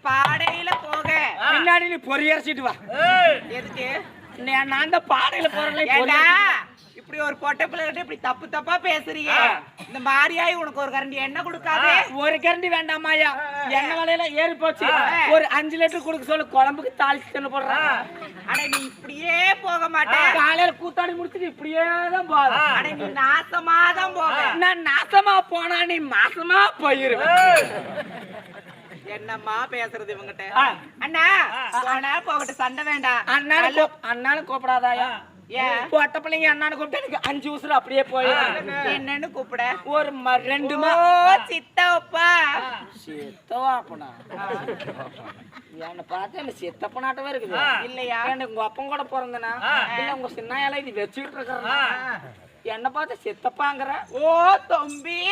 பாடையில போக பின்னாடி நீ பொரியரிச்சிட்டு வா. எதுக்கு? நான் அந்த பாடையில போறேன். இப்படி ஒரு பொட்டை பிள்ளை கிட்ட இப்படி தப்பு தப்பா பேசுறீங்க. இந்த மாரியாய் உனக்கு ஒரு கரண்டி எண்ணெய் கொடுக்காது. ஒரு கரண்டி வேண்டாமாயா, எண்ணெய் விலையில ஏறி போச்சு. ஒரு 5 லிட்டர் கொடுக்க சொல்லு, குழம்புக்கு தாளிச்சு போடுறேன். அட நீ இப்படியே போக மாட்டேன். காலையில கூத்தாடி முடிச்சுட்டு இப்படியே தான் போற. அட நீ நாசமா தான் போக. நான் நாசமா போனா நீ மாசமா போயிருவேன். என்னம்மா பேசுறது இவங்கிட்ட? அண்ணா போனா போகட்டும், சண்டை வேண்டாம். அண்ணாலும் கூப்பிடாதாயா? பொட்ட பிள்ளைங்க அண்ணான்னு கூப்பிட்டு எனக்கு 5 உசுறு அப்படியே போயிடும். என்னன்னு கூப்பிட? ஒரு 2 சித்தப்பா. சித்தவாப்பனா என்ன பார்த்தா என்ன சித்தப்பனாட்டவே இருக்குது இல்லையா? எனக்கு உங்க அப்பன் கூட பிறந்தனா இல்ல உங்க சின்ன இலை இது வச்சுக்கிட்டு இருக்கிற என்ன பார்த்து சித்தப்பாங்கிற? ஓ தம்பி.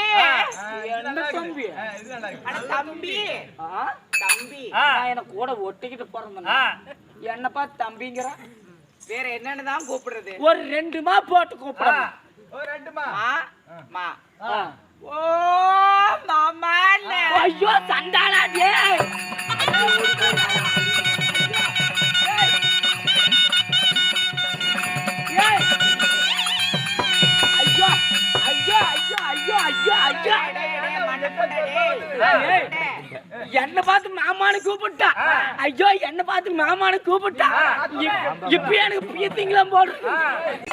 என்ன தம்பி? தம்பி தம்பி எனக்கு கூட ஒட்டிக்கிட்டு பிறந்தனா என்ன பார்த்து தம்பிங்கிற? வேற என்னன்னு தான் கூப்பிடுறது? ஒரு 2 மா போட்டு கூப்பிடுறேன். ஒரு 2 மா. மா ஓ மாமா. ஐயோ சண்டாளா டேய். ஐயோ ஐயோ ஐயோ ஐயோ ஐயோ என்ன பார்த்து மாமானு கூப்பிட்டா. ஐயோ என்ன பார்த்து மாமானு கூப்பிட்டா. இப்ப எனக்கு பீத்திங்கலாம் போடுறது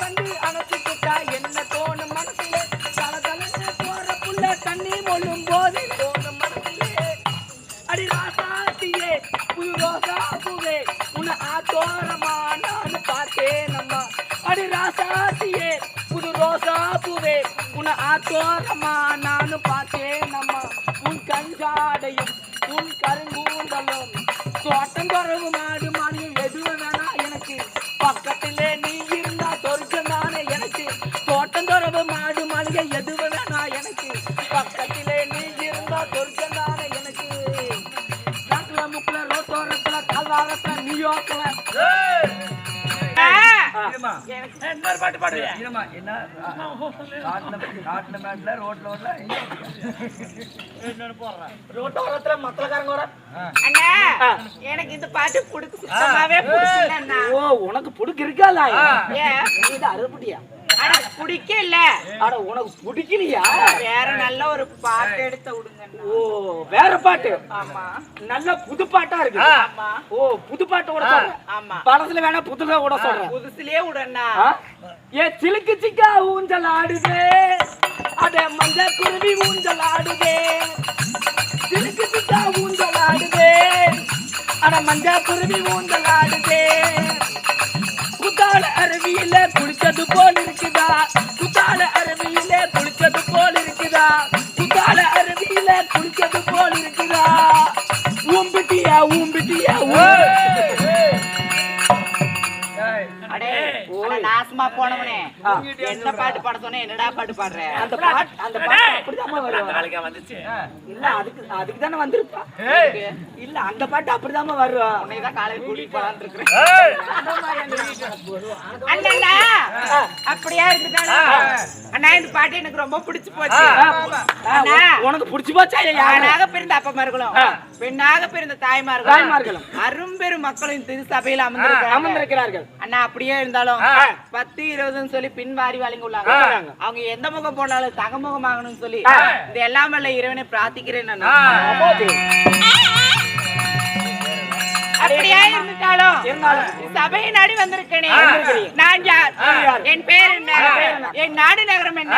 வந்து அணைச்சிட்டா. என்ன தோணும் மனசுல தலதலன்னு போற புள்ள தண்ணி மொழும் போது தோணும் மனசுல. அடி ராசாத்தியே புது ரோசா பூவே உன்னை ஆத்தோரமா நான் பார்த்தேன் அம்மா. அடி ராசாத்தியே புது ரோசா பூவே உன்னை ஆத்தோரமா நான் பார்த்தேன் அம்மா. உன் கஞ்சாடையும் உன் கருங்கூந்தலும் தோட்டம் குறவு மாடு மானியம் எதுவும் வேணா எனக்கு. பக்கத்திலே நீ இருந்தா சொர்க்கம் தானே எனக்கு. தோட்டம் குறவு மாடு மாளிகை எதுவும் வேணா எனக்கு. பக்கத்திலே நீ இருந்தா சொர்க்கம் தானே எனக்கு. நாட்டுல முக்குல ரோட்டோரத்துல கால்வாரத்துல நியூயார்க்ல இன்னொரு பாட்டு பாடுறியா? என்ன காட்டுல மேட்ல ரோட்ல ரோட்டோரத்துல மக்களக்காரங்க. அண்ணா எனக்கு இந்த பாட்டு புடிக்கு சுத்தமாவே புடிக்கலண்ணா. ஓ உனக்கு புடிக்கு இருக்கா? ஏன் இது அறுபடியா? அட பிடிக்கல. அட உனக்கு பிடிக்கலையா? வேற நல்ல ஒரு பாட்டு எடுத்து விடுங்க. ஓ வேற பாட்டு? ஆமா. நல்ல புது பாட்டா இருக்கு. ஆமா. ஓ புது பாட்டு கூட சொல்ற? ஆமா. படத்துல வேணா புதுசா கூட சொல்றேன். புதுசுலயே விடுண்ணா. ஏ சிலுக்கு சிக்கா ஊஞ்சல் ஆடுதே, அட மஞ்ச குருவி ஊஞ்சல் ஆடுதே. சிலுக்கு சிக்கா ஊஞ்சல் ஆடுதே, அட மஞ்ச குருவி ஊஞ்சல் ஆடுதே. குத்தால அருவியில குளிச்சது போல் இருக்குதா? குத்தால அருவியில குளிச்சது போல் இருக்குதா? குத்தால அருவியில குளிச்சது போல் இருக்குதா? ஊம்பிட்டியா ஊம்பிட்டியா? அடே நாசமா போனவனே, என்ன பாட்டு பாட சொன்ன? என்னடா பாட்டு பாடுற? அந்த பாட்டு அப்படிதான் வரும். இல்ல அதுக்கு தானே வந்திருப்பா. இல்ல அந்த பாட்டு அப்படிதான் வரும். உன்னைதான் காலையில் கூட்டிட்டு போலான்னு இருக்கிறேன். அண்ணா அப்படியா இருந்துட்டானா? அண்ணா இந்த பாட்டு எனக்கு ரொம்ப பிடிச்சு போச்சு. உனக்கு பிடிச்சு போச்சா? ஆணாக பிறந்த அப்பமார்களும் பெண்ணாக பிறந்த தாய்மார்களும் அரும்பெரும் மக்களின் திருசபையில் அமர்ந்திருக்கிறார்கள். அண்ணா அப்படியே இருந்தாலும் 10, 20 சொல்லி பின் வாரி வழங்கி உள்ளாங்க. அவங்க எந்த முகம் போனாலும் தகமுகம் ஆகணும்னு சொல்லி இந்த எல்லாம் வல்ல இறைவனை பிரார்த்திக்கிறேன். அப்படியே இருந்தாலும் சபையை நாடி வந்திருக்கேனே. நான் யார்? என் பேர் என்ன? என் நாடு நகரம் என்ன?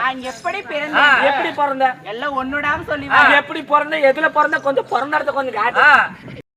நான் எப்படி பிறந்தேன்? எப்படி பிறந்த? எல்லாம் ஒண்ணுடாம சொல்லி எப்படி பிறந்த? எதுல பிறந்த? கொஞ்சம் பிறந்த இடத்த கொஞ்சம் காட்டு.